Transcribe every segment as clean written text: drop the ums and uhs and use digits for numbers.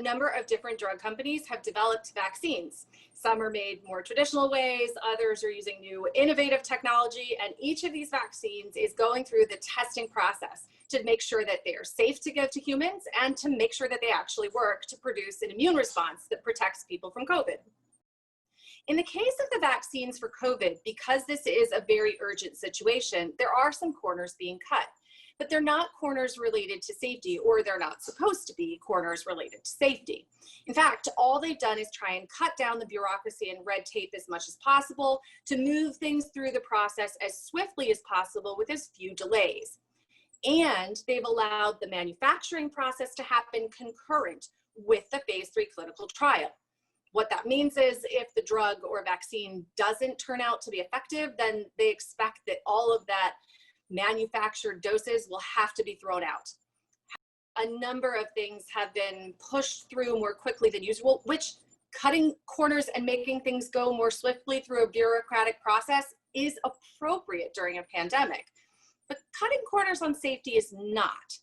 number of different drug companies have developed vaccines. Some are made more traditional ways, others are using new innovative technology, and each of these vaccines is going through the testing process to make sure that they are safe to give to humans and to make sure that they actually work to produce an immune response that protects people from COVID. In the case of the vaccines for COVID, because this is a very urgent situation, there are some corners being cut. But they're not corners related to safety, or they're not supposed to be corners related to safety. In fact, all they've done is try and cut down the bureaucracy and red tape as much as possible to move things through the process as swiftly as possible with as few delays. And they've allowed the manufacturing process to happen concurrent with the phase 3 clinical trial. What that means is if the drug or vaccine doesn't turn out to be effective, then they expect that all of that manufactured doses will have to be thrown out. A number of things have been pushed through more quickly than usual, which cutting corners and making things go more swiftly through a bureaucratic process is appropriate during a pandemic. But cutting corners on safety is not.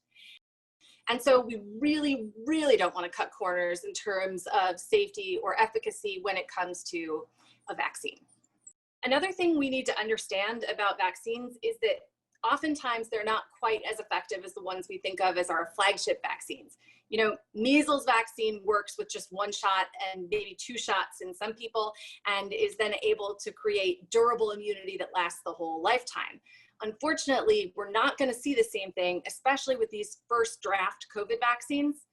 And so we really, really don't want to cut corners in terms of safety or efficacy when it comes to a vaccine. Another thing we need to understand about vaccines is that oftentimes they're not quite as effective as the ones we think of as our flagship vaccines. You know, measles vaccine works with just one shot and maybe 2 shots in some people, and is then able to create durable immunity that lasts the whole lifetime. Unfortunately, we're not going to see the same thing, especially with these first draft COVID vaccines.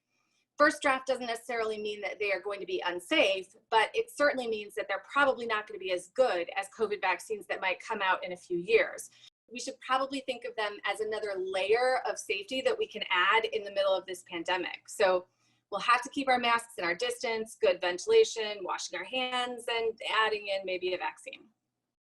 First draft doesn't necessarily mean that they are going to be unsafe, but it certainly means that they're probably not going to be as good as COVID vaccines that might come out in a few years. We should probably think of them as another layer of safety that we can add in the middle of this pandemic. So we'll have to keep our masks and our distance, good ventilation, washing our hands, and adding in maybe a vaccine.